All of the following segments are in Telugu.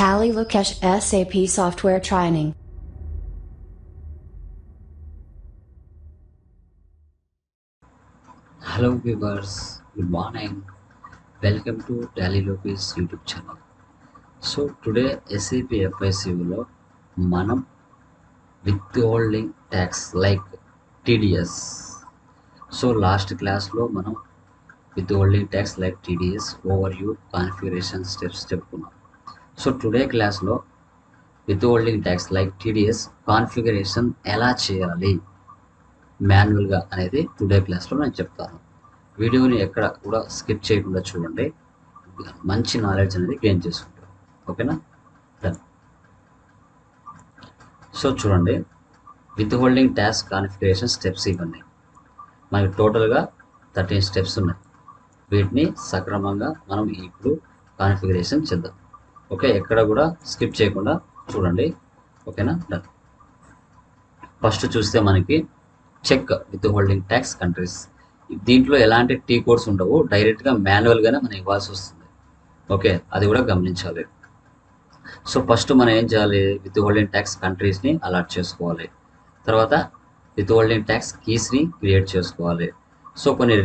Tally Lukesh SAP Software Training. Hello viewers, good morning. Welcome to Tally Lokesh YouTube channel. So today SAP FICలో మనం withholding tax like TDS. So last క్లాస్లో మనం withholding tax like TDS overview configuration steps చెప్పుకున్నాం. సో టుడే క్లాస్లో withholding tax like TDS configuration ఎలా చేయాలి మాన్యువల్గా అనేది టుడే క్లాస్లో నేను చెప్తాను. వీడియోని ఎక్కడ కూడా స్కిప్ చేయకుండా చూడండి, మంచి నాలెడ్జ్ అనేది గెయిన్ చేసుకుంటారు. ఓకేనా? డన్. సో చూడండి, with holding tax configuration steps ఇవన్నీ మనకి టోటల్గా 13 స్టెప్స్ ఉన్నాయి. వీటిని సక్రమంగా మనం ఇప్పుడు కాన్ఫిగరేషన్ చేద్దాం. ఓకే, ఎక్కడ కూడా స్కిప్ చేయకుండా చూడండి. ఓకేనా? డన్. ఫస్ట్ చూస్తే మనకి check withholding tax countries. దీంట్లో ఎలాంటి టీ కోడ్స్ ఉండవు, డైరెక్ట్గా మాన్యువల్గానే మనం ఇవ్వాల్సి వస్తుంది. ఓకే, అది కూడా గమనించాలి. సో ఫస్ట్ మనం ఏం చేయాలి, విత్ హోల్డింగ్ ట్యాక్స్ కంట్రీస్ని అలాట్ చేసుకోవాలి. తర్వాత విత్ హోల్డింగ్ ట్యాక్స్ కీస్ని క్రియేట్ చేసుకోవాలి. సో కొన్ని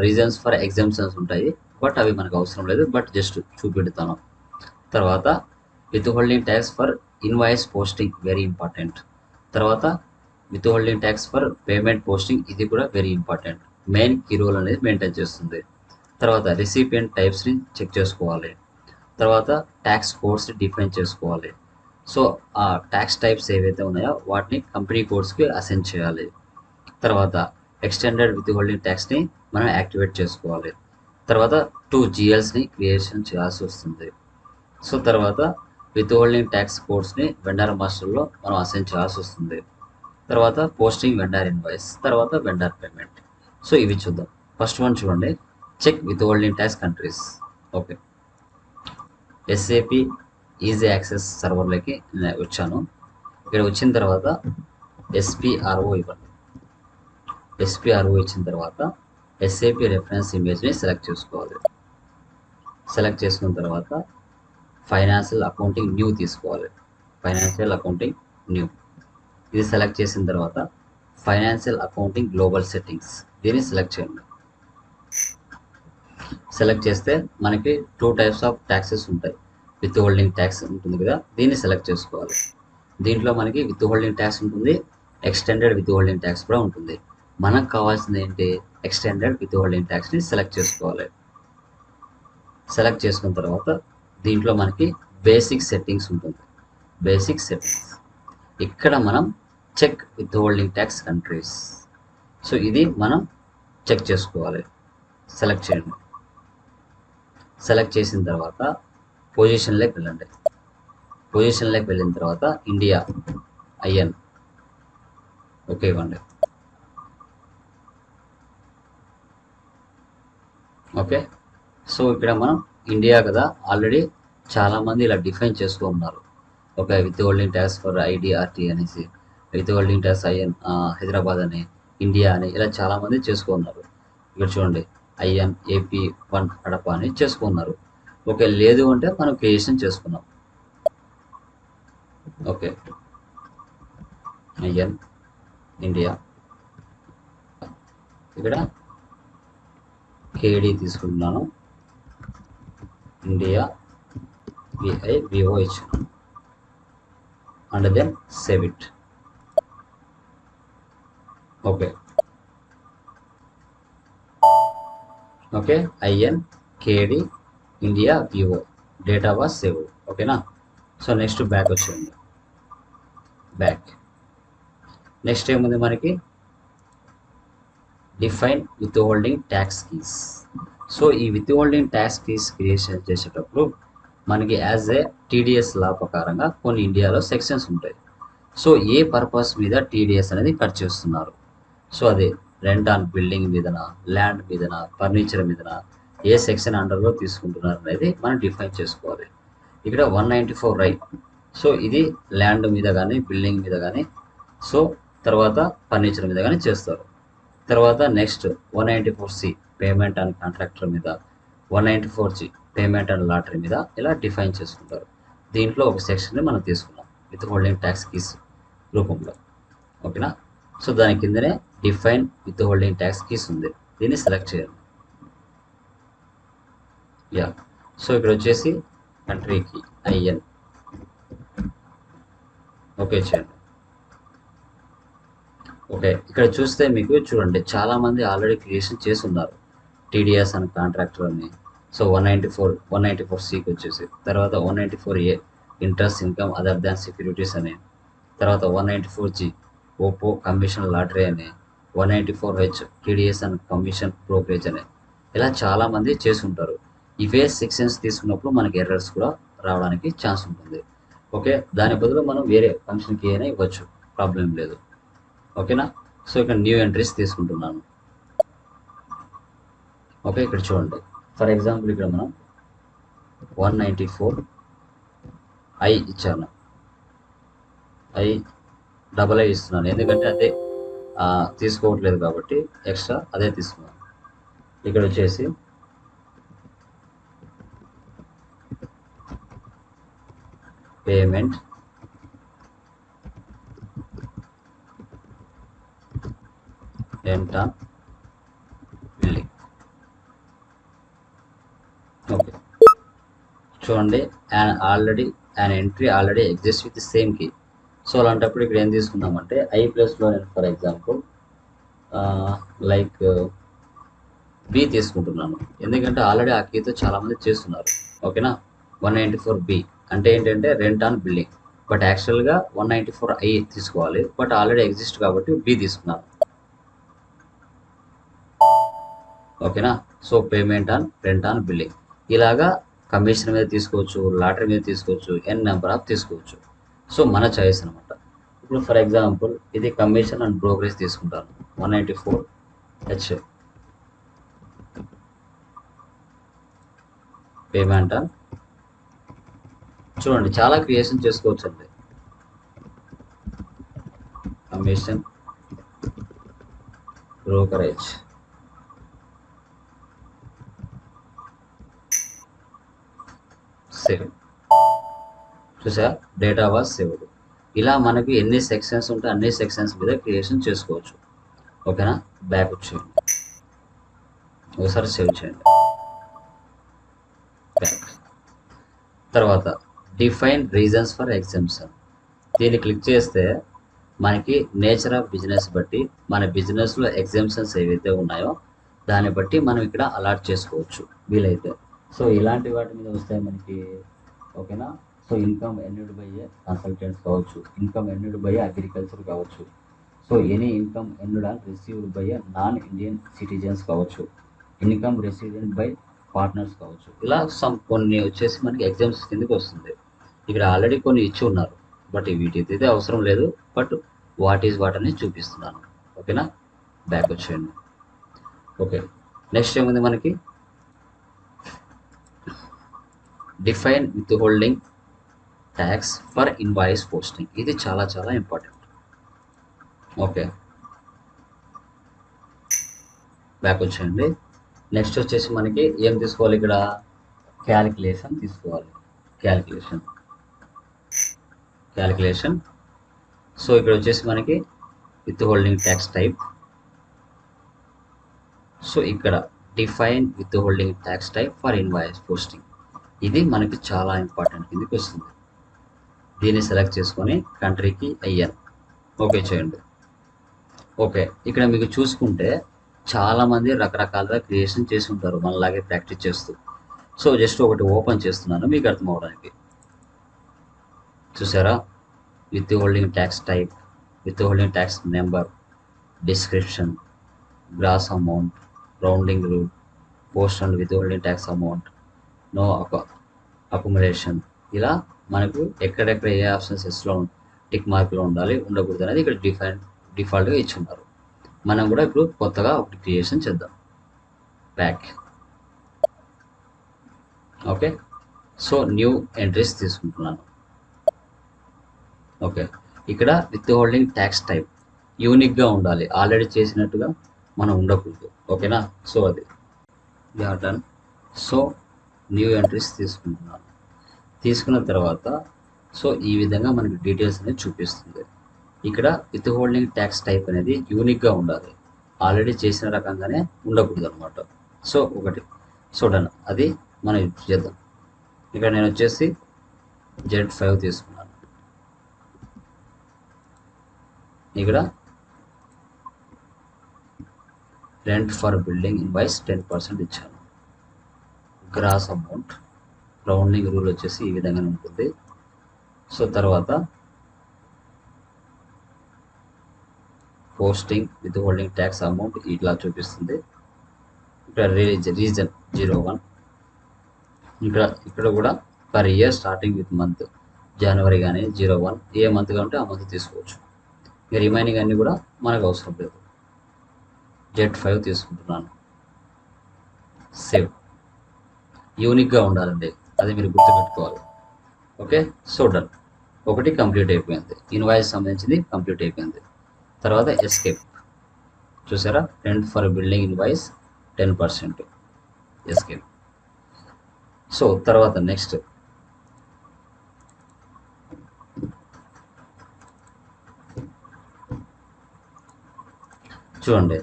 రీజన్స్ ఫర్ ఎగ్జామ్షన్స్ ఉంటాయి, బట్ అవి మనకు అవసరం లేదు, బట్ జస్ట్ చూపెడతాను. తర్వాత withholding tax for invoice posting, very important. తర్వాత withholding tax for payment posting, ఇది కూడా very important. Main key role అనేది మెయింటైన్ చేస్తుంది. తర్వాత రిసిపియంట్ టైప్స్ని చెక్ చేసుకోవాలి. తర్వాత ట్యాక్స్ కోడ్స్ని డిఫైన్ చేసుకోవాలి. సో ఆ ట్యాక్స్ టైప్స్ ఏవైతే ఉన్నాయో వాటిని కంపెనీ కోడ్స్కి అసైన్ చేయాలి. తర్వాత ఎక్స్టెండెడ్ విత్ హోల్డింగ్ ట్యాక్స్ని మనం యాక్టివేట్ చేసుకోవాలి. తర్వాత 2 GLస్ని క్రియేషన్ చేయాల్సి వస్తుంది. సో తర్వాత విత్ హోల్డింగ్ ట్యాక్స్ కోడ్స్ని వెండర్ మాస్టర్లో మనం అసైన్ చేయాల్సి వస్తుంది. తర్వాత పోస్టింగ్ వెండర్ ఇన్వాయిస్, తర్వాత వెండర్ పేమెంట్. సో ఇవి చూద్దాం. ఫస్ట్ వన్ చూడండి, check withholding tax countries. Okay, SAP easy access సర్వర్లోకి వచ్చాను. ఇక్కడ వచ్చిన తర్వాత ఎస్పిఆర్ఓ ఇవ్వండి. ఎస్పిఆర్ఓ ఇచ్చిన తర్వాత ఎస్ఏపి రెఫరెన్స్ ఇమేజ్ని సెలెక్ట్ చేసుకోవాలి. సెలెక్ట్ చేసుకున్న తర్వాత ఫైనాన్షియల్ అకౌంటింగ్ న్యూ తీసుకోవాలి. ఫైనాన్షియల్ అకౌంటింగ్ న్యూ ఇది సెలెక్ట్ చేసిన తర్వాత ఫైనాన్షియల్ అకౌంటింగ్ గ్లోబల్ సెట్టింగ్స్, దీన్ని సెలెక్ట్ చేయండి. సెలెక్ట్ చేస్తే మనకి 2 టైప్స్ ఆఫ్ ట్యాక్సెస్ ఉంటాయి. విత్ హోల్డింగ్ ట్యాక్స్ ఉంటుంది కదా, దీన్ని సెలెక్ట్ చేసుకోవాలి. దీంట్లో మనకి విత్ హోల్డింగ్ ట్యాక్స్ ఉంటుంది, ఎక్స్టెండెడ్ విత్ హోల్డింగ్ ట్యాక్స్ కూడా ఉంటుంది. మనకు కావాల్సింది ఏంటి, ఎక్స్టెండెడ్ విత్ హోల్డింగ్ ట్యాక్స్ని సెలెక్ట్ చేసుకోవాలి. సెలెక్ట్ చేసుకున్న తర్వాత దీంట్లో మనకి బేసిక్ సెట్టింగ్స్ ఉంటుంది. బేసిక్ సెట్టింగ్స్ ఇక్కడ మనం check withholding tax countries. So ఇది మనం చెక్ చేసుకోవాలి. సెలెక్ట్ చేయండి. సెలెక్ట్ చేసిన తర్వాత పొజిషన్లోకి వెళ్ళండి. పొజిషన్లోకి వెళ్ళిన తర్వాత ఇండియా ఐఎన్ ఓకే ఇవ్వండి. ఓకే, సో ఇక్కడ మనం ఇండియా కదా, ఆల్రెడీ చాలామంది ఇలా డిఫైన్ చేసుకో ఉన్నారు. Okay, withholding tax for IDRT అనేసి, withholding tax IN Hyderabad అని, ఇండియా అని, ఇలా చాలామంది చేసుకున్నారు. ఇక్కడ చూడండి, ఐఎన్ AP1 కడప అని చేసుకున్నారు. ఓకే, లేదు అంటే మనం క్రియేషన్ చేసుకున్నాం. ఓకే, ఐఎన్ ఇండియా, ఇక్కడ కేడి తీసుకుంటున్నాను, ఇండియా VIVO ఇచ్చాను, and then save it. Okay, okay, IN KD India VIVO, data was save. ఓకేనా? సో నెక్స్ట్ బ్యాక్ వచ్చేయండి. బ్యాక్ నెక్స్ట్ ఏముంది మనకి, define withholding tax keys. So ఈ withholding tax keys creation చేసేటప్పుడు మనకి యాజ్ ఏ TDS లా ప్రకారంగా కొన్ని ఇండియాలో సెక్షన్స్ ఉంటాయి. సో ఏ పర్పస్ మీద TDS అనేది కట్ చేస్తున్నారు, సో అది రెంట్ ఆన్ బిల్డింగ్ మీదన, ల్యాండ్ మీదన, ఫర్నిచర్ మీదన, ఏ సెక్షన్ అండర్లో తీసుకుంటున్నారు అనేది మనం డిఫైన్ చేసుకోవాలి. ఇక్కడ 194 రైట్. సో ఇది ల్యాండ్ మీద కానీ, బిల్డింగ్ మీద కానీ, సో తర్వాత ఫర్నిచర్ మీద కానీ చేస్తారు. తర్వాత next 194C payment and contractor మీద, 194G పేమెంట్ అండ్ లాటరీ మీద ఇలా డిఫైన్ చేసుకుంటారు. దీంట్లో ఒక సెక్షన్ని మనం తీసుకున్నాం విత్ హోల్డింగ్ ట్యాక్స్ కీస్ రూపంలో. ఓకేనా. సో దాని కిందనే define withholding tax keys ఉంది, దీన్ని సెలెక్ట్ చేయాలి. యా. సో ఇక్కడ వచ్చేసి కంట్రీకి ఐఎన్ ఓకే చేయండి. ఓకే, ఇక్కడ చూస్తే మీకు చూడండి చాలామంది ఆల్రెడీ క్రియేషన్ చేసి ఉన్నారు. టీడీఎస్ అని కాంట్రాక్టర్ అని. సో 194 సికి వచ్చేసి తర్వాత 194A interest income other than securities అని, తర్వాత 194G ఓపో కమిషన్ లాటరీ అని, 194H TDS and commission brokerage అని. ఇలా చాలామంది చేసి ఉంటారు. ఇవే సెక్షన్స్ తీసుకున్నప్పుడు మనకి ఎర్రర్స్ కూడా రావడానికి ఛాన్స్ ఉంటుంది. ఓకే, దాని బదులు మనం వేరే ఫంక్షన్కి అయినా ఇవ్వచ్చు, ప్రాబ్లం లేదు. ఓకేనా. సో ఇక్కడ న్యూ ఎంట్రీస్ తీసుకుంటున్నాను. ఓకే, ఇక్కడ చూడండి ఫర్ ఎగ్జాంపుల్ ఇక్కడ మనం 194I ఇచ్చాను, ఐ ఇస్తున్నాను ఎందుకంటే అదే తీసుకోవట్లేదు కాబట్టి ఎక్స్ట్రా అదే తీసుకున్నాను. ఇక్కడ వచ్చేసి పేమెంట్ ఎంటర్ బిల్లింగ్. ఓకే, చూడండి an entry already exists with the same key. So అలాంటప్పుడు ఇక్కడ ఏం తీసుకుందామంటే ఐ ప్లస్లో నేను ఫర్ ఎగ్జాంపుల్ లైక్ బి తీసుకుంటున్నాను, ఎందుకంటే ఆల్రెడీ ఆ కీతో చాలామంది చేస్తున్నారు. ఓకేనా. 194B అంటే ఏంటంటే రెంట్ ఆన్ బిల్డింగ్, బట్ యాక్చువల్గా 194I తీసుకోవాలి, బట్ ఆల్రెడీ ఎగ్జిస్ట్ కాబట్టి బి తీసుకున్నాను. ఓకేనా. So payment on rent on building, ఇలాగా కమిషన్ మీద తీసుకోవచ్చు, లాటరీ మీద తీసుకోవచ్చు, ఎన్ నెంబర్ ఆఫ్ తీసుకోవచ్చు. సో మన చాయిస్ అనమాట. ఇప్పుడు ఫర్ ఎగ్జాంపుల్ ఇది కమిషన్ అండ్ బ్రోకరేజ్ తీసుకుంటాను, 194H పేమెంట్ ఆన్. చూడండి చాలా క్రియేషన్ చేసుకోవచ్చు అండి. Commission brokerage save. చూసా, డేటా వాజ్ సేవ్డ్. ఇలా మనకు ఎన్ని సెక్షన్స్ ఉంటే అన్ని సెక్షన్స్ మీద క్రియేషన్ చేసుకోవచ్చు. ఓకేనా. బ్యాక్ వచ్చేయండి, ఒకసారి సేవ్ చేయండి. బ్యాక్ తర్వాత డిఫైన్ రీజన్స్ ఫర్ ఎగ్జామ్షన్, దీన్ని క్లిక్ చేస్తే మనకి నేచర్ ఆఫ్ బిజినెస్ బట్టి మన బిజినెస్లో ఎగ్జామ్షన్స్ ఏవైతే ఉన్నాయో దాన్ని బట్టి మనం ఇక్కడ అలాట్ చేసుకోవచ్చు వీలైతే. సో ఇలాంటి వాటి మీద వస్తాయి మనకి. ఓకేనా. So income earned by consultants కావచ్చు, ఇన్కమ్ ఎర్న్డ్ బై అగ్రికల్చర్ కావచ్చు, so any income earned and received by non Indian citizens కావచ్చు, ఇన్కమ్ రిసీవ్డ్ బై పార్ట్నర్స్ కావచ్చు. ఇలా కొన్ని వచ్చేసి మనకి ఎగ్జామ్స్ కిందకి వస్తుంది. ఇక్కడ ఆల్రెడీ కొన్ని ఇచ్చి ఉన్నారు, బట్ వీటిదైతే అవసరం లేదు, బట్ వాట్ అని చూపిస్తున్నాను. ఓకేనా. బ్యాక్ వచ్చేయండి. ఓకే, నెక్స్ట్ ఏముంది మనకి define withholding tax for invoice posting. ఇది చాలా చాలా ఇంపార్టెంట్. ఓకే, బ్యాక్ వచ్చేయండి. నెక్స్ట్ వచ్చేసి మనకి ఏం తీసుకోవాలి, ఇక్కడ క్యాలిక్యులేషన్ తీసుకోవాలి. క్యాలిక్యులేషన్. సో ఇక్కడ వచ్చేసి మనకి withholding tax type. So ఇక్కడ define withholding tax type for invoice posting, ఇది మనకి చాలా ఇంపార్టెంట్ కిందకి వస్తుంది. దీన్ని సెలెక్ట్ చేసుకొని కంట్రీకి ఐఎన్ ఓకే చేయండి. ఓకే, ఇక్కడ మీకు చూసుకుంటే చాలామంది రకరకాలుగా క్రియేషన్ చేసి ఉంటారు మనలాగే ప్రాక్టీస్ చేస్తూ. సో జస్ట్ ఒకటి ఓపెన్ చేస్తున్నాను మీకు అర్థం అవడానికి. చూసారా, withholding tax type, withholding tax number, description, gross amount, rounding rule, post and withholding tax amount, no accumulation. ఇలా మనకు ఎక్కడెక్కడ ఏ ఆప్షన్స్ ఎస్లో టిక్ మార్క్లో ఉండాలి ఉండకూడదు అనేది ఇక్కడ డిఫాల్ట్గా ఇచ్చి ఉన్నారు. మనం కూడా ఇప్పుడు కొత్తగా ఒకటి క్రియేషన్ చేద్దాం. Back. Okay, so new entries తీసుకుంటున్నాను. ఓకే, ఇక్కడ విత్ హోల్డింగ్ ట్యాక్స్ టైప్ యూనిక్గా ఉండాలి, ఆల్రెడీ చేసినట్టుగా మనం ఉండకూడదు. ఓకేనా. సో అది డన్. సో న్యూ ఎంట్రీస్ తీసుకుంటున్నాను. తీసుకున్న తర్వాత సో ఈ విధంగా మనకి డీటెయిల్స్ అనేది చూపిస్తుంది. ఇక్కడ విత్ హోల్డింగ్ ట్యాక్స్ టైప్ అనేది యూనిక్గా ఉండాలి, ఆల్రెడీ చేసిన రకంగానే ఉండకూడదు అనమాట. సో ఒకటి చూడండి, అది మనం ఇప్పుడు చేద్దాం. ఇక్కడ నేను వచ్చేసి Z5 తీసుకున్నాను. ఇక్కడ రెంట్ ఫర్ బిల్డింగ్ ఇన్వాయిస్ 10% ఇచ్చాను. గ్రాస్ అమౌంట్ రౌండింగ్ రూల్ వచ్చేసి ఈ విధంగానే ఉంటుంది. సో తర్వాత posting withholding tax amount ఇట్లా చూపిస్తుంది. ఇక్కడ రీజన్ 01. ఇక్కడ కూడా per year starting with month January కానీ 01 ఏ మంత్ కావాలంటే ఆ మంత్ తీసుకోవచ్చు. ఇక రిమైనింగ్ అన్నీ కూడా మనకు అవసరం లేదు. Z5 తీసుకుంటున్నాను. సేవ్. యూనిక్గా ఉండాలండి, అది మీరు గుర్తుపెట్టుకోవాలి. Okay, so done. ఒకటి కంప్లీట్ అయిపోయింది, ఇన్వాయిస్ సంబంధించింది కంప్లీట్ అయిపోయింది. తర్వాత ఎస్కేప్. చూసారా, rent for building invoice 10%. Escape. So తర్వాత నెక్స్ట్ చూడండి,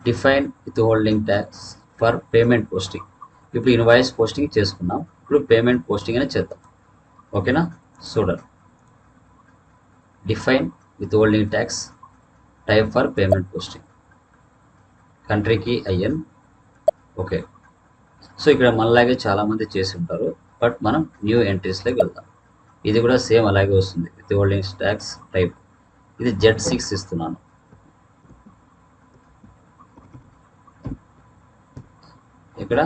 define withholding tax for payment posting. ఇప్పుడు ఇన్వాయిస్ పోస్టింగ్ చేసుకున్నాం, ఇప్పుడు పేమెంట్ పోస్టింగ్ అనేది చేద్దాం. ఓకేనా, చూడండి, define withholding tax type for payment posting, కంట్రీకి ఐఎన్. ఓకే, సో ఇక్కడ మనలాగే చాలామంది చేసి ఉంటారు, బట్ మనం న్యూ ఎంట్రీస్లోకి వెళ్దాం. ఇది కూడా సేమ్ అలాగే వస్తుంది, విత్ హోల్డింగ్ ట్యాక్స్ టైప్. ఇది Z6 ఇస్తున్నాను. ఇక్కడ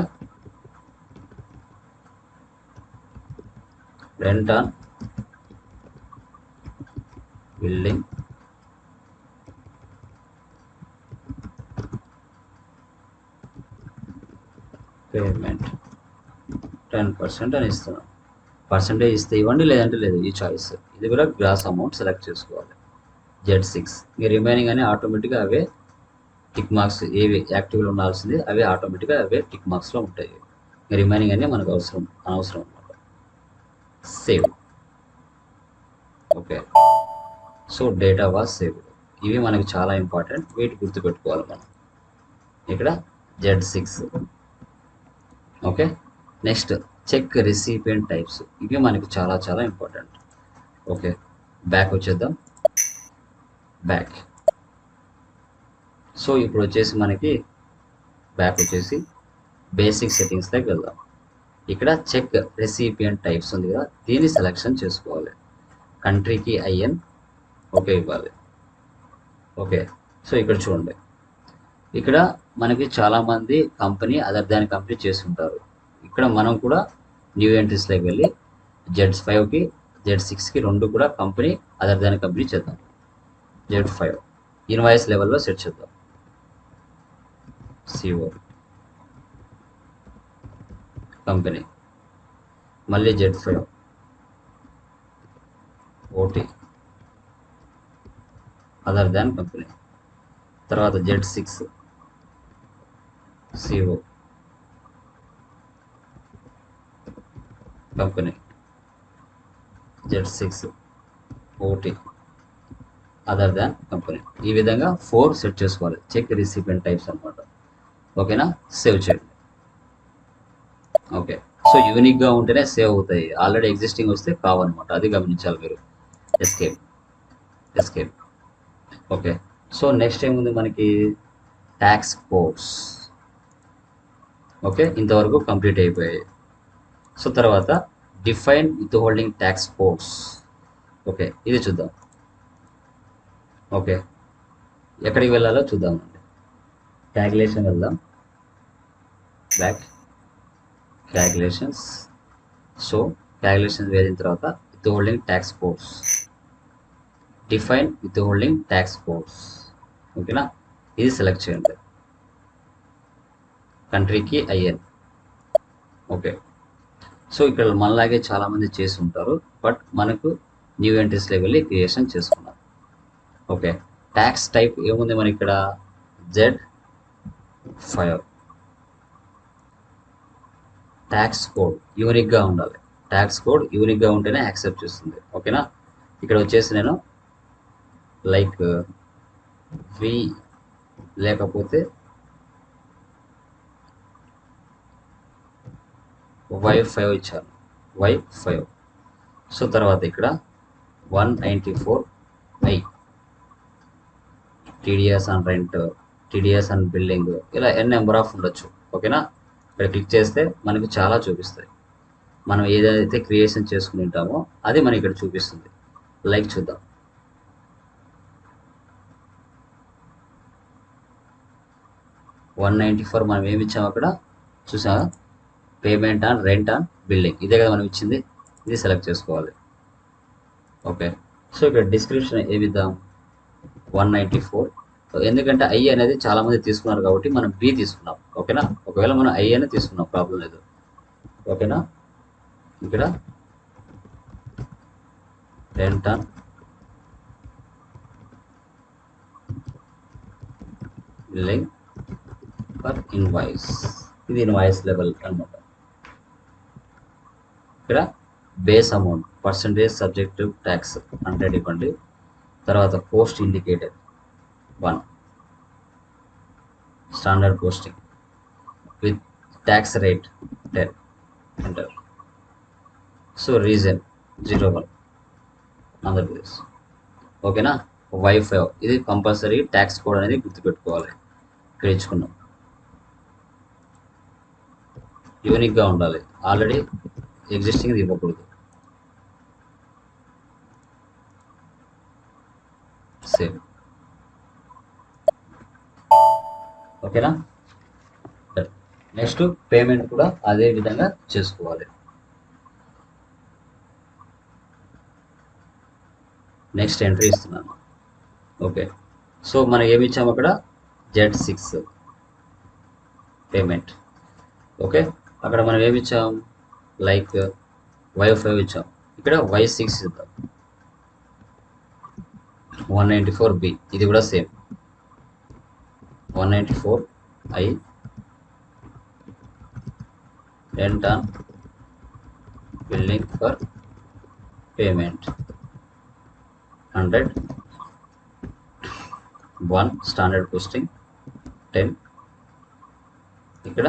రెంట్ ఆన్ బిల్డింగ్ పేమెంట్ 10% అని ఇస్తున్నాం. పర్సంటేజ్ ఇస్తే ఇవ్వండి, లేదంటే లేదు, ఈ చాయిస్. ఇది కూడా గ్రాస్ అమౌంట్ సెలెక్ట్ చేసుకోవాలి. Z6. ఇక రిమైనింగ్ అని ఆటోమేటిక్గా అవే టిక్ మార్క్స్, ఏవి యాక్టివ్లో ఉండాల్సింది అవే ఆటోమేటిక్గా అవే టిక్ మార్క్స్లో ఉంటాయి. ఇక రిమైనింగ్ అన్నీ మనకు అనవసరం అనమాట. Save. Okay, so data was saved. ఇవి మనకి చాలా ఇంపార్టెంట్, వీటి గుర్తుపెట్టుకోవాలి మనం. ఇక్కడ Z6. Okay, next check recipient types. ఇవి మనకి చాలా చాలా ఇంపార్టెంట్. ఓకే, బ్యాక్ వచ్చేద్దాం. బ్యాక్. సో ఇప్పుడు వచ్చేసి మనకి బ్యాక్ వచ్చేసి బేసిక్ సెట్టింగ్స్లోకి వెళ్దాం. ఇక్కడ చెక్ రెసిపియంట్ టైప్స్ ఉంది కదా, దీన్ని సెలెక్షన్ చేసుకోవాలి. కంట్రీకి ఐఎన్ ఓకే ఇవ్వాలి. ఓకే, సో ఇక్కడ చూడండి, ఇక్కడ మనకి చాలామంది కంపెనీ అదర్ దాన్ కంపెనీ చేస్తుంటారు. ఇక్కడ మనం కూడా న్యూ ఎంట్రీస్లోకి వెళ్ళి Z5కి Z6కి రెండు కూడా కంపెనీ అదర్ దాన్ కంపెనీ చేద్దాం. Z5 ఇన్వాయిస్ లెవెల్లో సెట్ చేద్దాం. CO కంపెనీ, మళ్ళీ Z5 OT other than company. తర్వాత Z6 CO company, Z6 OT other than company. ఈ విధంగా 4 సెట్ చేసుకోవాలి, చెక్ రిసిపియంట్ టైప్స్ అనమాట. ఓకేనా, సేవ్ చేయండి. ఓకే, సో యూనిక్గా ఉంటేనే సేవ్ అవుతాయి, ఆల్రెడీ ఎగ్జిస్టింగ్ వస్తే కావన్నమాట, అది గమనించాలి మీరు. ఎస్కేప్. ఓకే, సో నెక్స్ట్ ఏముంది మనకి, ట్యాక్స్ కోడ్స్. ఓకే, ఇంతవరకు కంప్లీట్ అయిపోయాయి. సో తర్వాత define withholding tax codes. Okay, ఇది చూద్దాం. ఓకే, ఎక్కడికి వెళ్ళాలో చూద్దామండి. క్యాలిక్యులేషన్ వెళ్దాం. Back, calculations. సో క్యాలిక్యులేషన్స్ వెళ్ళిన తర్వాత withholding tax codes, define withholding tax codes. ఓకేనా, ఇది సెలెక్ట్ చేయండి. కంట్రీకి ఐఎన్. ఓకే, సో ఇక్కడ మనలాగే చాలామంది చేసి ఉంటారు, బట్ మనకు న్యూ ఎంట్రీస్లోకి వెళ్ళి క్రియేషన్ చేసుకున్నాం. ఓకే, ట్యాక్స్ టైప్ ఏముంది మనకి ఇక్కడ, Z5. ట్యాక్స్ కోడ్ యూనిక్గా ఉండాలి, ట్యాక్స్ కోడ్ యూనిక్గా ఉంటేనే యాక్సెప్ట్ చేస్తుంది. ఓకేనా. ఇక్కడ వచ్చేసి నేను లైక్ వి లేకపోతే Y5 ఇచ్చాను, Y5. సో తర్వాత ఇక్కడ 194I TDS and rent, TDS and building, ఇలా ఎన్ నెంబర్ ఆఫ్ ఉండొచ్చు. ఓకేనా. ఇక్కడ క్లిక్ చేస్తే మనకు చాలా చూపిస్తాయి. మనం ఏదైతే క్రియేషన్ చేసుకుని ఉంటామో అది మనకి ఇక్కడ చూపిస్తుంది. లైక్ చూద్దాం. $194 మనం ఏమి ఇచ్చాము అక్కడ చూసామా, payment on rent on building, ఇదే కదా మనం ఇచ్చింది. ఇది సెలెక్ట్ చేసుకోవాలి. ఓకే. సో ఇక్కడ డిస్క్రిప్షన్ ఏమి ఇద్దాం, 194. ఎందుకంటే ఐ అనేది చాలా మంది తీసుకున్నారు కాబట్టి మనం బి తీసుకున్నాం. ఓకేనా. ఒకవేళ మనం ఐ అనేది తీసుకున్నాం ప్రాబ్లం లేదు. ఓకేనా. ఇక్కడ rent on building for invoice, ఇది ఇన్వాయిస్ లెవెల్ అనమాట. ఇక్కడ base amount percentage subjective tax 100 ఇవ్వండి. తర్వాత post indicator 1, standard posting with tax rate 10 enter. So reason 01 Andhra Pradesh. ఓకేనా. Y5 ఇది కంపల్సరీ ట్యాక్స్ కోడ్ అనేది గుర్తుపెట్టుకోవాలి. ఇక్కడ ఇచ్చుకున్నాం, యూనిక్గా ఉండాలి. ఆల్రెడీ ఎగ్జిస్టింగ్ ఇవ్వకూడదు. సేవ్. ఓకేనా. నెక్స్ట్ పేమెంట్ కూడా అదే విధంగా చేసుకోవాలి. నెక్స్ట్ ఎంట్రీ ఇస్తున్నాను. ఓకే. సో మనం ఏమి ఇచ్చాము అక్కడ, Z6 పేమెంట్. ఓకే. అక్కడ మనం ఏమి ఇచ్చాం, లైక్ Y5 ఇచ్చాం. ఇక్కడ Y6 ఇద్దాం, 194B. ఇది కూడా same 194I rent on building for payment 100, 1 standard posting 10, ఇక్కడ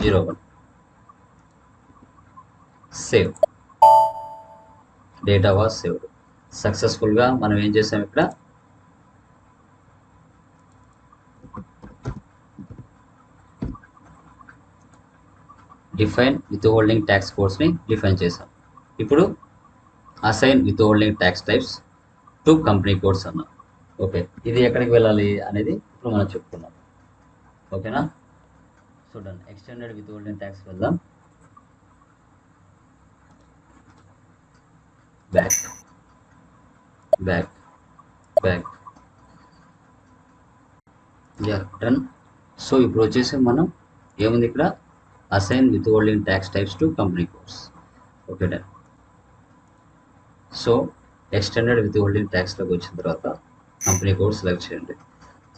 01 సేవ్. డేటా వాజ్ సేవ్డ్ సక్సెస్ఫుల్గా. మనం ఏం చేసాం ఇక్కడ, డిఫైన్ విత్ హోల్డింగ్ ట్యాక్స్ కోడ్స్ని డిఫైన్ చేసాం. ఇప్పుడు assign withholding tax types to company codes అన్నాం. ఓకే. ఇది ఎక్కడికి వెళ్ళాలి అనేది ఇప్పుడు మనం చెప్పుకున్నాం. ఓకేనా. చూడండి, ఎక్స్టెండెడ్ విత్ హోల్డింగ్ ట్యాక్స్ వెళ్దాం. Back back back done. So ఇప్పుడు వచ్చేసి మనం ఏముంది ఇక్కడ, assign withholding tax types to company codes. Okay done. So extended withholding ట్యాక్స్లోకి వచ్చిన తర్వాత కంపెనీ కోడ్ సెలెక్ట్ చేయండి.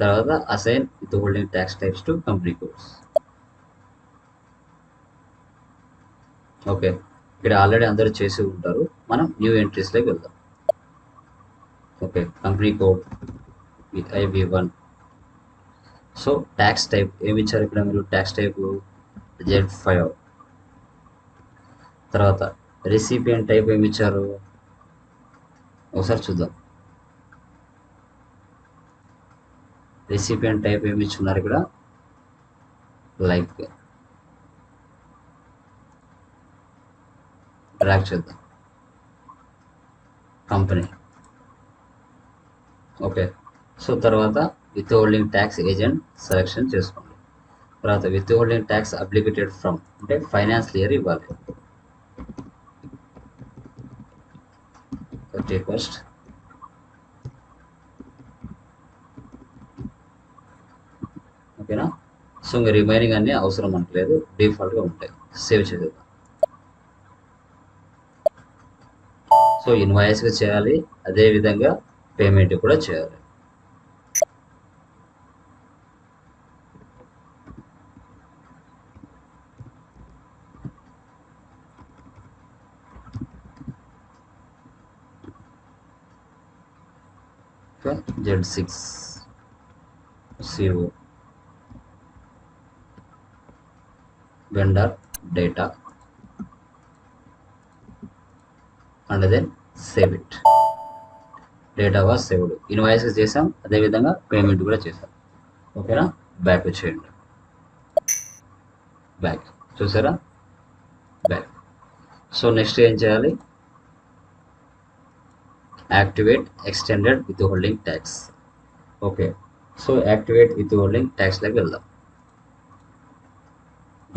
తర్వాత assign withholding tax types to company codes. Okay. ఇక్కడ ఆల్రెడీ అందరూ చేసి ఉంటారు. మనం న్యూ ఎంట్రీస్లోకి వెళ్దాం. Okay. Company code with IB1. So tax type ఏమి ఇచ్చారు ఇక్కడ మీరు, ట్యాక్స్ టైప్ Z5. తర్వాత రెసిపియెంట్ టైప్ ఏమి ఇచ్చారు ఒకసారి చూద్దాం. రెసిపియెంట్ టైప్ ఏమి ఇచ్చున్నారు ఇక్కడ, లైక్ డ్రాగ్ చేద్దాం, కంపెనీ. ఓకే. సో తర్వాత withholding tax agent selection చేసుకోండి. తర్వాత విత్ హోల్డింగ్ ట్యాక్స్ అప్లికేటెడ్ ఫ్రమ్ అంటే ఫైనాన్షియల్ ఇయర్ ఇవ్వాలి. 31st. ఓకేనా. సో ఇంకా రిమైనింగ్ అన్నీ అవసరం అంటలేదు, డిఫాల్ట్గా ఉంటాయి. సేవ్ చేద్దాం. సో ఇన్వాయిస్గా చేయాలి, అదేవిధంగా పేమెంట్ కూడా చేయాలి. okay, Z6 CO vendor data and then save it. Data was saved, invoice చేసాం, అదేవిధంగా పేమెంట్ కూడా చేసాం. ఓకేనా, బ్యాక్ వచ్చేయండి. బ్యాక్ చూసారా, బ్యాక్. సో నెక్స్ట్ ఏం చేయాలి, activate extended withholding tax. Okay, so activate withholding ట్యాక్స్లోకి వెళ్దాం.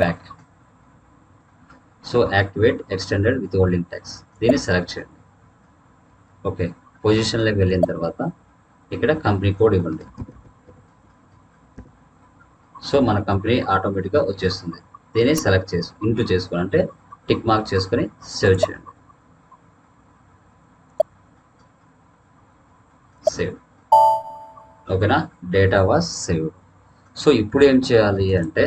Back. So activate extended withholding tax, దీన్ని సెలెక్ట్ చేయండి. ఓకే, పొజిషన్లోకి వెళ్ళిన తర్వాత ఇక్కడ కంపెనీ కోడ్ ఇవ్వండి. సో మన కంపెనీ ఆటోమేటిక్గా వచ్చేస్తుంది. దీన్ని సెలెక్ట్ చేసి ఇంటూ చేసుకుని అంటే టిక్ మార్క్ చేసుకొని సేవ్ చేయండి. సేవ్. ఓకేనా, డేటా వాస్ సేవ్. సో ఇప్పుడు ఏం చేయాలి అంటే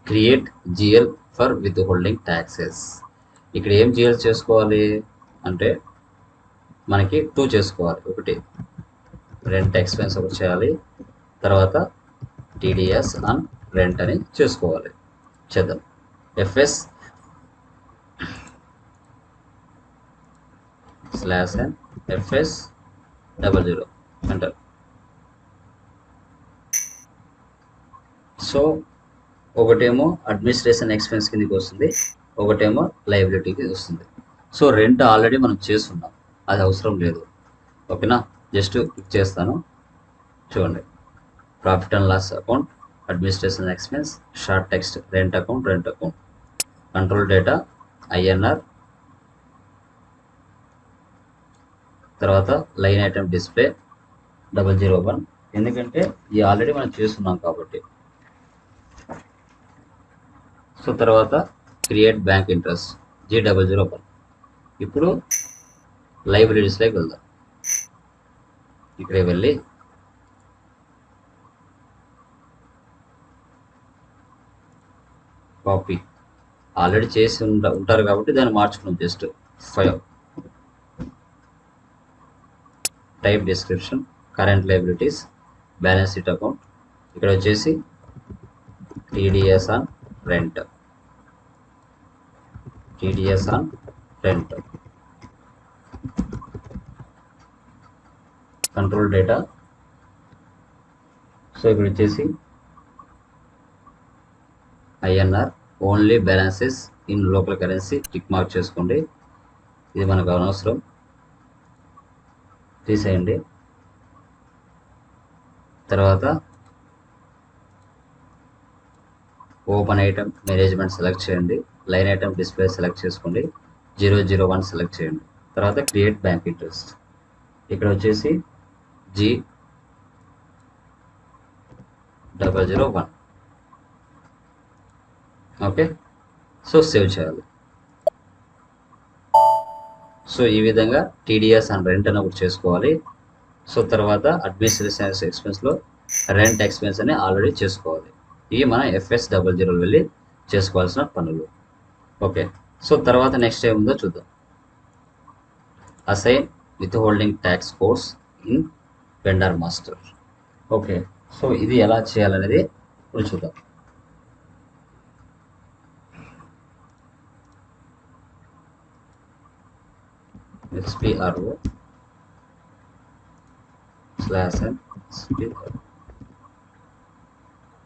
create GL for withholding taxes. ఇక్కడ ఏం జిఎల్ చేసుకోవాలి అంటే మనకి 2 చేసుకోవాలి. ఒకటి రెంట్ ఎక్స్పెన్స్ ఒకటి చేయాలి, తర్వాత టీడీఎస్ ఆన్ రెంట్ అని చేసుకోవాలి. చేద్దాం. FS /n FS 00 enter. So ఒకటేమో అడ్మినిస్ట్రేషన్ ఎక్స్పెన్స్ కిందకి వస్తుంది, ఒకటేమో లయబిలిటీకి వస్తుంది. సో రెంట్ ఆల్రెడీ మనం చేస్తున్నాం, అది అవసరం లేదు. ఓకేనా, జస్ట్ క్లిక్ చేస్తాను. చూడండి, profit and loss account, administration expense, short text rent account, control data INR, తర్వాత లైన్ ఐటమ్ డిస్ప్లే 001, ఎందుకంటే ఇది ఆల్రెడీ మనం చేస్తున్నాం కాబట్టి. సో తర్వాత క్రియేట్ బ్యాంక్ ఇంట్రెస్ట్ G001. ఇప్పుడు లైబ్రరీస్లోకి వెళ్దాం. ఇక్కడికి వెళ్ళి కాపీ, ఆల్రెడీ చేసి ఉంటారు కాబట్టి దాన్ని మార్చుకున్నాం. Just 5 type description, current liabilities, balance sheet account, ఇక్కడ వచ్చేసి TDS on rent, control data. So ఇక్కడ వచ్చేసి INR, only balances in local currency, tick mark చేసుకోండి. ఇది మనకు అనవసరం, తీసేయండి. తర్వాత ఓపెన్ ఐటమ్ మేనేజ్మెంట్ సెలెక్ట్ చేయండి, లైన్ ఐటమ్ డిస్ప్లే సెలెక్ట్ చేసుకోండి, 001 సెలెక్ట్ చేయండి. తర్వాత క్రియేట్ బ్యాంక్ ఇంట్రెస్ట్, ఇక్కడ వచ్చేసి G001. ఓకే, సో సేవ్ చేయాలి. సో ఈ విధంగా టీడీఎస్ అండ్ రెంట్ అని ఒకటి చేసుకోవాలి. సో తర్వాత అడ్మినిస్ట్రేషన్ ఎక్స్పెన్స్లో రెంట్ ఎక్స్పెన్స్ అని ఆల్రెడీ చేసుకోవాలి. ఇవి మన FS00 వెళ్ళి చేసుకోవాల్సిన పనులు. ఓకే, సో తర్వాత నెక్స్ట్ ఏముందో చూద్దాం. Assign withholding tax course in vendor master. Okay, so ఇది ఎలా చేయాలనేది ఇప్పుడు చూద్దాం. XPRO/n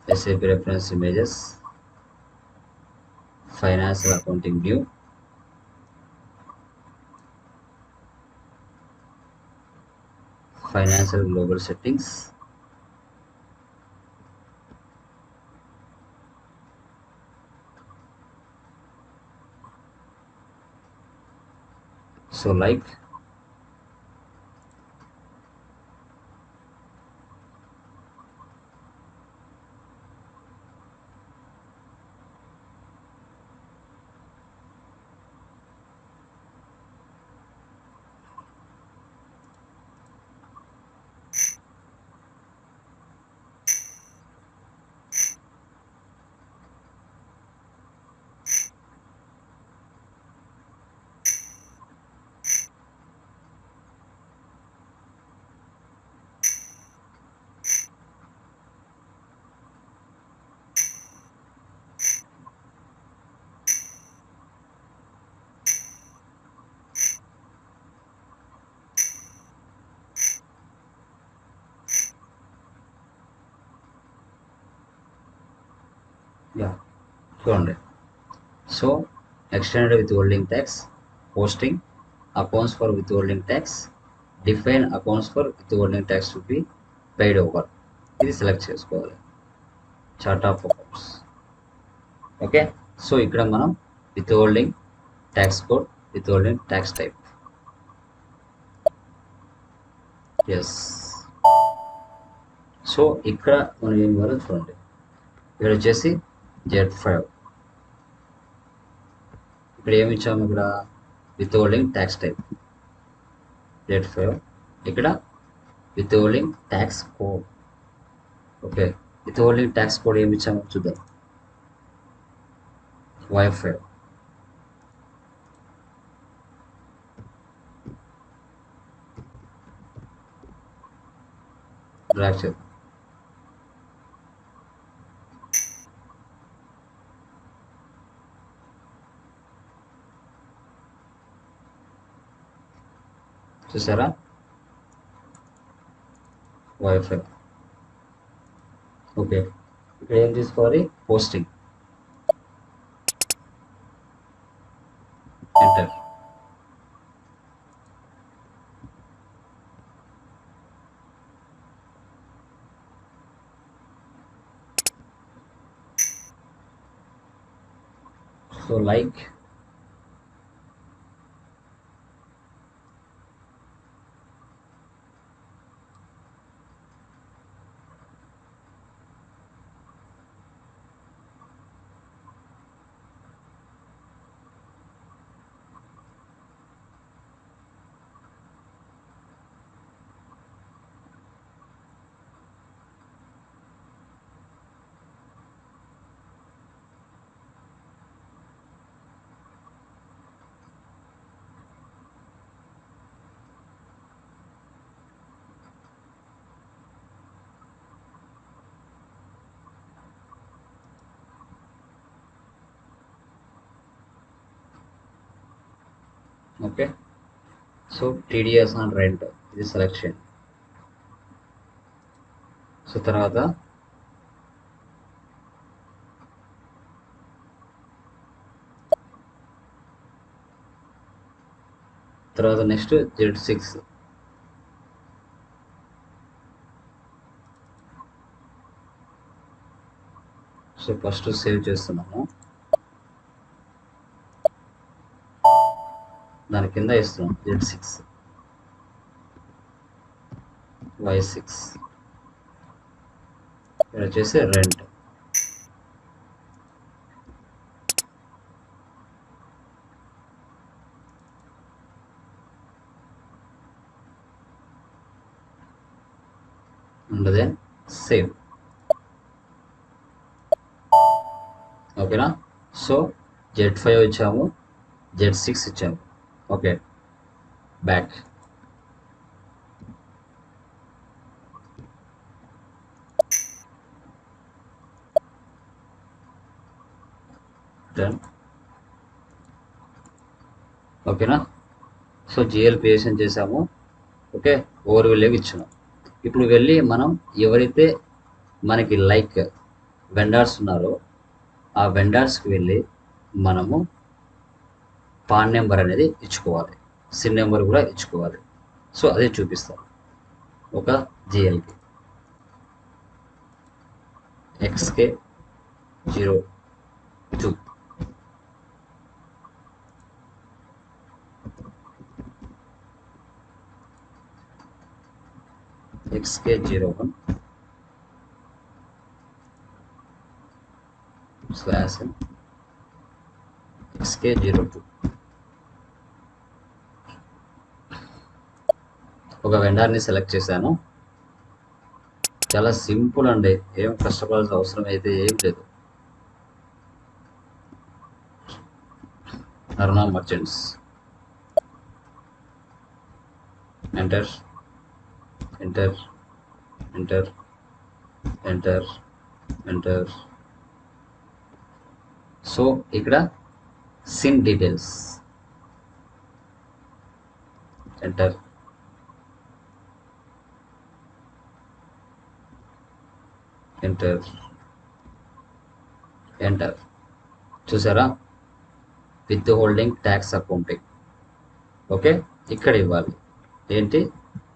SAP reference images, financial accounting view, financial global settings, so like చూడండి. So extended withholding tax, posting, accounts for withholding tax, define accounts for withholding tax to be paid over. ఇది సెలెక్ట్ చేసుకోవాలి. Chart of accounts. Okay. So ఇక్కడ మనం withholding tax code, withholding tax type. Yes. So ఇక్కడ మనం ఏం కావాలో చూడండి. ఇక్కడ వచ్చేసి Z5. ఇక్కడ ఏమి ఇచ్చాము? ఇక్కడ withholding tax type Z5. ఇక్కడ withholding tax code. Okay. withholding tax code ఏమి ఇచ్చాము చూద్దాం. Y5. డ్రాగ్ చేద్దాం. చూసారా? Y5. ఓకే. ఇక్కడ ఏం తీసుకోవాలి? Posting. Enter. So like okay. So TDS on rent ఇది సెలెక్షన్. సో తర్వాత next Z6. So first save చేస్తున్నాము. దాని కింద ఇస్తున్నాం Z6, Y6. ఇక్కడ వచ్చేసి రెంట్. ఉండదే సేవ్. ఓకేనా? సో Z5 ఇచ్చాము, Z6 ఇచ్చాము. ఓకే. బ్యాక్. డన్. ఓకేనా? సో జిఎల్పిఎస్ఎన్ చేసాము. ఓకే. ఓవర్వ్యూలోకి ఇచ్చినాం. ఇప్పుడు వెళ్ళి మనం ఎవరైతే మనకి లైక్ వెండర్స్ ఉన్నారో ఆ వెండర్స్కి వెళ్ళి మనము పాన్ నెంబర్ అనేది ఇచ్చుకోవాలి, సిన్ నెంబర్ కూడా ఇచ్చుకోవాలి. సో అదే చూపిస్తాం. ఒక జిఎల్కి XK02 XK01 /n XK02. ఒక వెండర్ని సెలెక్ట్ చేశాను. చాలా సింపుల్ అండి, ఏం కష్టపడాల్సిన అవసరం అయితే ఏం లేదు. Aruna merchants. Enter enter enter enter enter. So ఇక్కడ సిన్ డీటెయిల్స్ ఎంటర్ ఎంటర్ ఎంటర్. చూసారా, withholding tax accounting. Okay, ఇక్కడ ఇవ్వాలి ఏంటి,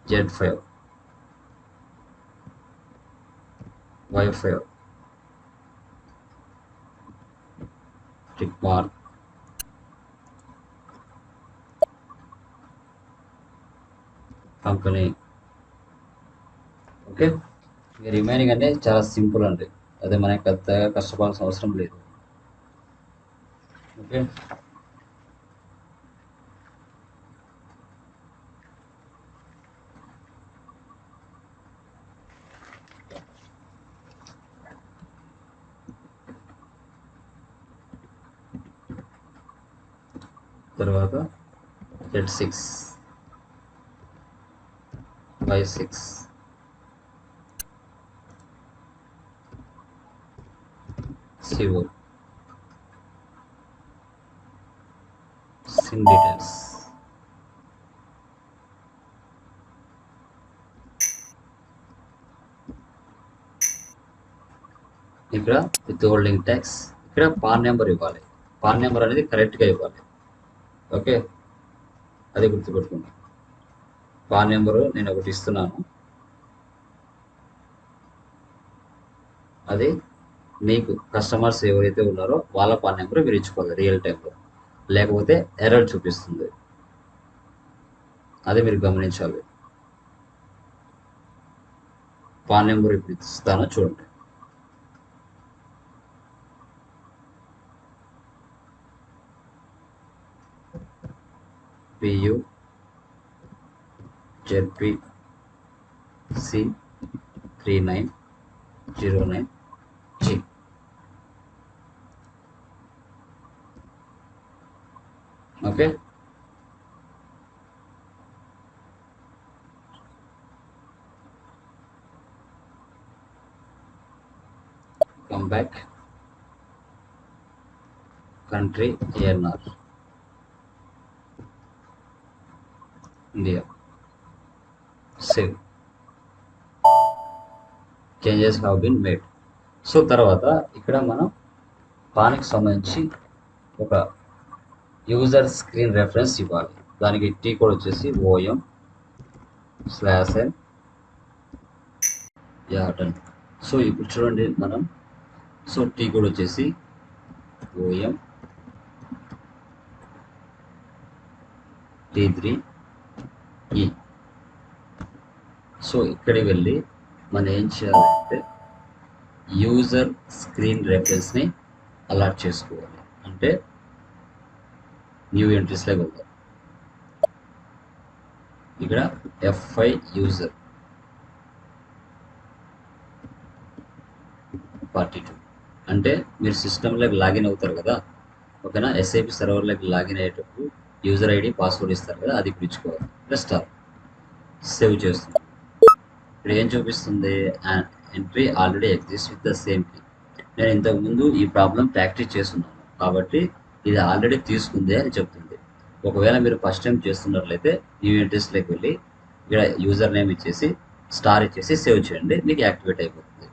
Z5 Y5 tick mark, company. Okay, remaining అంటే చాలా సింపుల్ అండి, అదే మనకి పెద్దగా కష్టపడాల్సిన అవసరం లేదు. ఓకే, తర్వాత Z6 Y6 CO SIN details. ఇక్కడ విత్ హోల్డింగ్ ట్యాక్స్, ఇక్కడ పాన్ నెంబర్ ఇవ్వాలి. పాన్ నెంబర్ అనేది కరెక్ట్గా ఇవ్వాలి. ఓకే, అది గుర్తుపెట్టుకోండి. పాన్ నెంబరు నేను ఒకటి ఇస్తున్నాను, అది మీకు కస్టమర్స్ ఎవరైతే ఉన్నారో వాళ్ళ పాన్ నెంబర్ మీరు ఇచ్చుకోవాలి రియల్ టైంలో, లేకపోతే ఎర్రర్ చూపిస్తుంది. అదే మీరు గమనించాలి. పాన్ నెంబర్ ఇప్పుడు ఇస్తాను చూడండి. PU ZPC 3909G. Okay, come back, country ANR India, save, changes have been made. So తర్వాత ఇక్కడ మనం పాన్కి సంబంధించి ఒక యూజర్ స్క్రీన్ రెఫరెన్స్ ఇవ్వాలి. దానికి టీ కోడ్ వచ్చేసి OM/N. Yeah done. సో ఇప్పుడు చూడండి మనం, సో టీ కోడ్ వచ్చేసి OM-T3E. సో ఇక్కడికి వెళ్ళి మనం ఏం చేయాలంటే యూజర్ స్క్రీన్ రెఫరెన్స్ని అలాట్ చేసుకోవాలి. అంటే న్యూ ఎంట్రీస్లోకి వెళ్దాం. ఇక్కడ F5 యూజర్ 42 అంటే మీరు సిస్టంలోకి లాగిన్ అవుతారు కదా, ఓకేనా. SAP సర్వర్లోకి లాగిన్ అయ్యేటప్పుడు యూజర్ ID పాస్వర్డ్ ఇస్తారు కదా, అది పిలుచుకోవాలి. ప్లస్ సేవ్ చేస్తుంది. ఇక్కడ ఏం చూపిస్తుంది, entry already exist with the same key. నేను ఇంతకుముందు ఈ ప్రాబ్లం ప్రాక్టీస్ చేస్తున్నాను కాబట్టి ఇది ఆల్రెడీ తీసుకుంది అని చెప్తుంది. ఒకవేళ మీరు ఫస్ట్ టైం చేస్తున్నట్లయితే న్యూ ఎంట్రీస్లోకి వెళ్ళి ఇక్కడ యూజర్ నేమ్ ఇచ్చేసి స్టార్ ఇచ్చేసి సేవ్ చేయండి, మీకు యాక్టివేట్ అయిపోతుంది.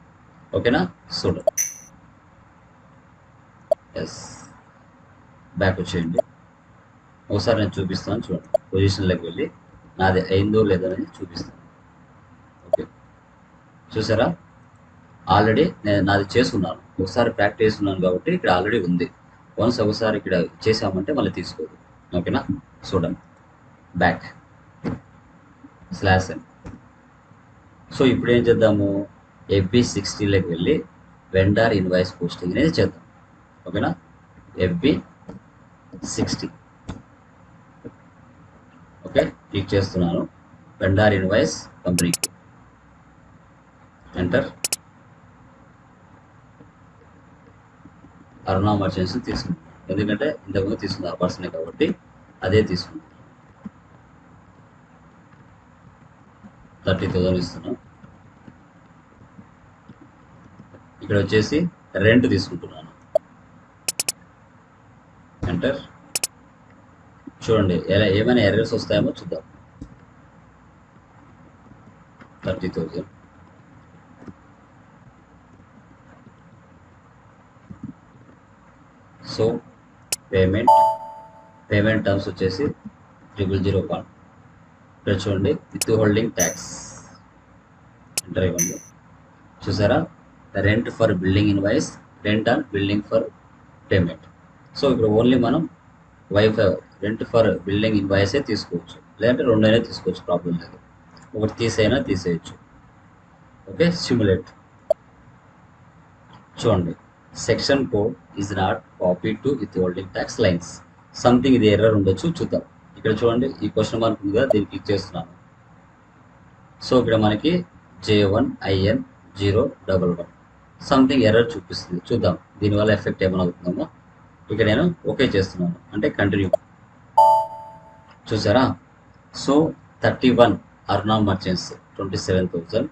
ఓకేనా, చూడండి. ఎస్, బ్యాక్ వచ్చేయండి. ఒకసారి నేను చూపిస్తాను చూడండి. పొజిషన్లోకి వెళ్ళి నాది అయిందో లేదో అనేది చూపిస్తాను. ఓకే, చూసారా, ఆల్రెడీ నేను నాది చేసుకున్నాను, ఒకసారి ప్రాక్టీస్ చేస్తున్నాను కాబట్టి ఇక్కడ ఆల్రెడీ ఉంది. వన్స్ ఒకసారి ఇక్కడ చేసామంటే మళ్ళీ తీసుకోదు. ఓకేనా, చూడండి. Back /N. సో ఇప్పుడు ఏం చేద్దాము, FB60లోకి వెళ్ళి వెండర్ ఇన్వాయిస్ పోస్టింగ్ అనేది చేద్దాం. ఓకేనా, FB60. ఓకే, క్లిక్ చేస్తున్నాను. వెండర్ ఇన్వాయిస్ కంపెనీకి ఎంటర్. అరుణా మర్చెంట్స్ తీసుకుంటాం, ఎందుకంటే ఇంతకుముందు తీసుకుంది ఆ పర్సనే కాబట్టి అదే తీసుకుంటాం. 30,000 ఇస్తున్నాం. ఇక్కడ వచ్చేసి రెంట్ తీసుకుంటున్నాను. ఎంటర్. చూడండి ఏమైనా ఎర్రర్స్ వస్తాయేమో చూద్దాం. 30,000. సో పేమెంట్ టర్మ్స్ వచ్చేసి 0001. ఇక్కడ చూడండి విత్ హోల్డింగ్ ట్యాక్స్ ఎంటర్ ఇవ్వండి. చూసారా, rent for building invoice, rent on building for payment. So ఇప్పుడు ఓన్లీ మనం వైఫై రెంట్ ఫర్ బిల్డింగ్ ఇన్వాయిసే తీసుకోవచ్చు, లేదంటే రెండైనా తీసుకోవచ్చు, ప్రాబ్లం లేదు. ఒకటి తీసేయచ్చు. Okay, simulate. చూడండి, section code is not copy to withholding tax lines. Something ఇది ఎర్రర్ ఉండొచ్చు, చూద్దాం. ఇక్కడ చూడండి, ఈ క్వశ్చన్ మార్క్ ఉంది కదా, దీన్ని క్లిక్ చేస్తున్నాను. సో ఇక్కడ మనకి J1IN011 సంథింగ్ ఎర్రర్ చూపిస్తుంది. చూద్దాం దీనివల్ల ఎఫెక్ట్ ఏమైనా అవుతుందేమో. ఇక్కడ నేను ఓకే చేస్తున్నాను, అంటే కంటిన్యూ. చూసారా, so 31 అర్నా merchants 27,000,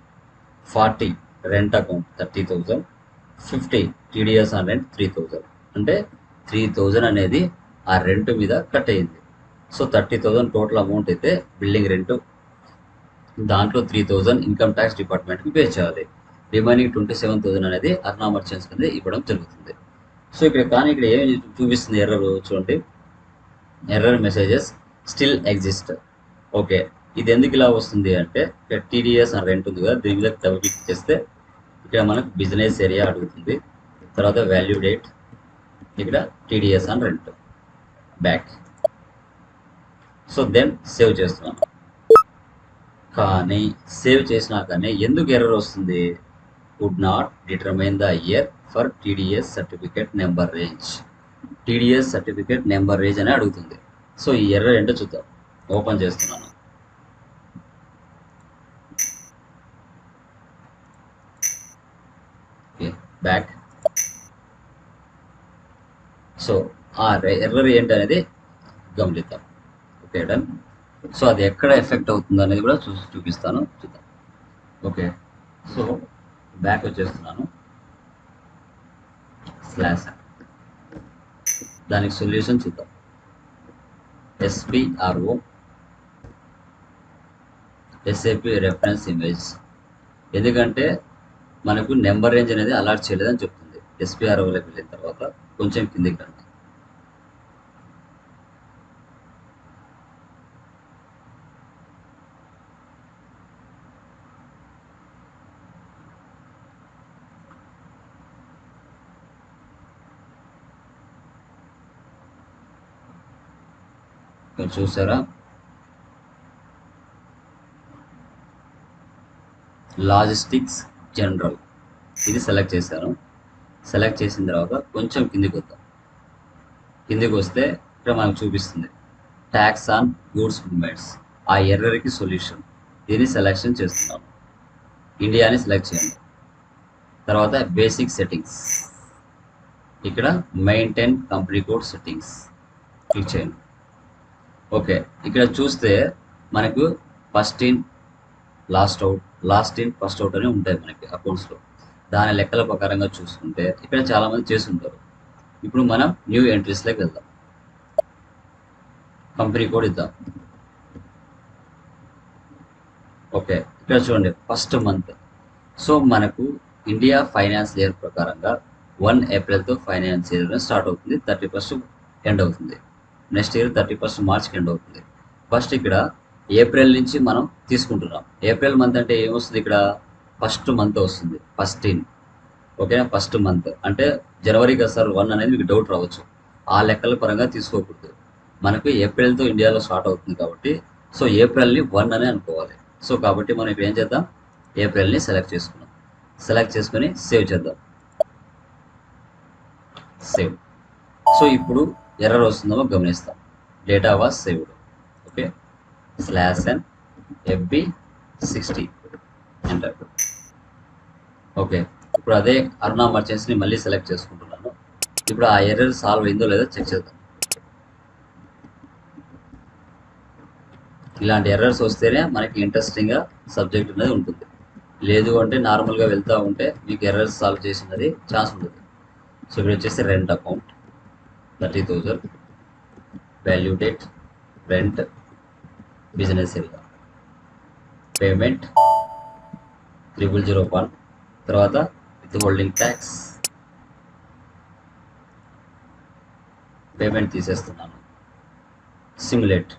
40 rent account 30,000, 50 TDS on rent 3,000. అంటే 3,000 అనేది ఆ రెంట్ మీద కట్ అయింది. సో 30,000 టోటల్ అమౌంట్ అయితే బిల్డింగ్ రెంట్, దాంట్లో 3,000 ఇన్కమ్ ట్యాక్స్ డిపార్ట్మెంట్కి పే చేయాలి. రిమైనింగ్ 27,000 అనేది అర్నా మర్చెంట్స్ కింద ఇవ్వడం జరుగుతుంది. సో ఇక్కడ ఏమి చూపిస్తుంది ఎర్రర్ చూడండి, error messages still exist. Okay, ఇది ఎందుకు ఇలా వస్తుంది అంటే, ఇక్కడ టీడీఎస్ అని రెంట్ ఉంది కదా, దీని మీద డబుల్ క్లిక్ చేస్తే ఇక్కడ మనకు బిజినెస్ ఏరియా అడుగుతుంది. తర్వాత వాల్యూ డేట్, ఇక్కడ టీడీఎస్ అని rent, back. So then save చేస్తున్నాను. కానీ సేవ్ చేసినాకనే ఎందుకు ఎర్రర్ వస్తుంది? Would not determine the year for TDS certificate number range. TDS certificate number range అని అడుగుతుంది. సో ఈ ఎర్రర్ ఏంటో చూద్దాం. ఓపెన్ చేస్తున్నాను. Okay, back. సో ఆ ఎర్రర్ ఏంటి అనేది గమనిద్దాం. Okay, done. సో అది ఎక్కడ ఎఫెక్ట్ అవుతుంది అనేది కూడా చూపిస్తాను, చూద్దాం. ఓకే, సో బ్యాక్ వచ్చేస్తున్నాను. స్లాష్, దానికి సొల్యూషన్ చూద్దాం. SPRO SAP reference image. ఎందుకంటే మనకు నెంబర్ రేంజ్ అనేది అలాట్ చేయలేదని చెప్తుంది. SPROలోకి వెళ్ళిన తర్వాత కొంచెం కిందికి రండి. చూసారా, లాజిస్టిక్స్ జనరల్ ఇది సెలెక్ట్ చేశాను. సెలెక్ట్ చేసిన తర్వాత కొంచెం కిందికి వద్దాం. కిందికి వస్తే ఇక్కడ మనకు చూపిస్తుంది ట్యాక్స్ ఆన్ గూడ్స్ మూవ్మెంట్స్. ఆ ఎర్రర్కి సొల్యూషన్ దీన్ని సెలెక్షన్ చేస్తున్నాను. ఇండియాని సెలెక్ట్ చేయండి. తర్వాత బేసిక్ సెట్టింగ్స్, ఇక్కడ maintain company code settings click చేయండి. ఓకే, ఇక్కడ చూస్తే మనకు first in last out, last in first out అని ఉంటాయి మనకి అకౌంట్స్లో. దాని లెక్కల ప్రకారంగా చూసుకుంటే ఇక్కడ చాలామంది చేసి ఉంటారు. ఇప్పుడు మనం న్యూ ఎంట్రీస్లోకి వెళ్దాం. కంపెనీ కోడ్ ఇద్దాం. ఓకే, ఇక్కడ చూడండి ఫస్ట్ మంత్. సో మనకు ఇండియా ఫైనాన్స్ ఇయర్ ప్రకారంగా 1 ఏప్రిల్తో ఫైనాన్స్ ఇయర్ స్టార్ట్ అవుతుంది, 31 ఎండ్ అవుతుంది. నెక్స్ట్ ఇయర్ 31 మార్చ్కి ఎండ్ అవుతుంది. ఫస్ట్ ఇక్కడ ఏప్రిల్ నుంచి మనం తీసుకుంటున్నాం. ఏప్రిల్ మంత్ అంటే ఏమొస్తుంది? ఇక్కడ ఫస్ట్ మంత్ వస్తుంది, ఫస్ట్ ఇన్. ఓకేనా, ఫస్ట్ మంత్ అంటే జనవరికి సార్ 1 అనేది మీకు డౌట్ రావచ్చు. ఆ లెక్కల పరంగా తీసుకోకూడదు. మనకు ఏప్రిల్తో ఇండియాలో స్టార్ట్ అవుతుంది కాబట్టి సో ఏప్రిల్ని 1 అని అనుకోవాలి. సో కాబట్టి మనం ఇప్పుడు ఏం చేద్దాం, ఏప్రిల్ని సెలెక్ట్ చేసుకున్నాం. సెలెక్ట్ చేసుకుని సేవ్ చేద్దాం. సేవ్. సో ఇప్పుడు ఎర్రర్ వస్తుందేమో గమనిస్తాం. Data was saved. Okay, /n FB60 enter. Okay, ఇప్పుడు అదే అర్నా మర్చెంట్స్ని మళ్ళీ సెలెక్ట్ చేసుకుంటున్నాను. ఇప్పుడు ఆ ఎర్రర్ సాల్వ్ అయిందో లేదో చెక్ చేద్దాం. ఇలాంటి ఎర్రర్స్ వస్తేనే మనకి ఇంట్రెస్టింగ్గా సబ్జెక్ట్ అనేది ఉంటుంది. లేదు అంటే నార్మల్గా వెళ్తూ ఉంటే మీకు ఎర్రర్స్ సాల్వ్ చేసినది ఛాన్స్ ఉంటుంది. సో ఇప్పుడు వచ్చేసి rent account 30,000, value date, rent, business area, payment 0001, తర్వాత విత్ హోల్డింగ్ ట్యాక్స్, పేమెంట్ తీసేస్తున్నాను. Simulate.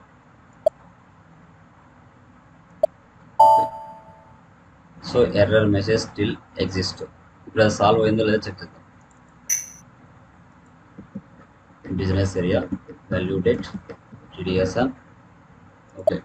So error message still exist. ఇప్పుడు అది సాల్వ్ అయిందో లేదో చెక్ చేద్దాం. Business area, value date, TDSR. Okay,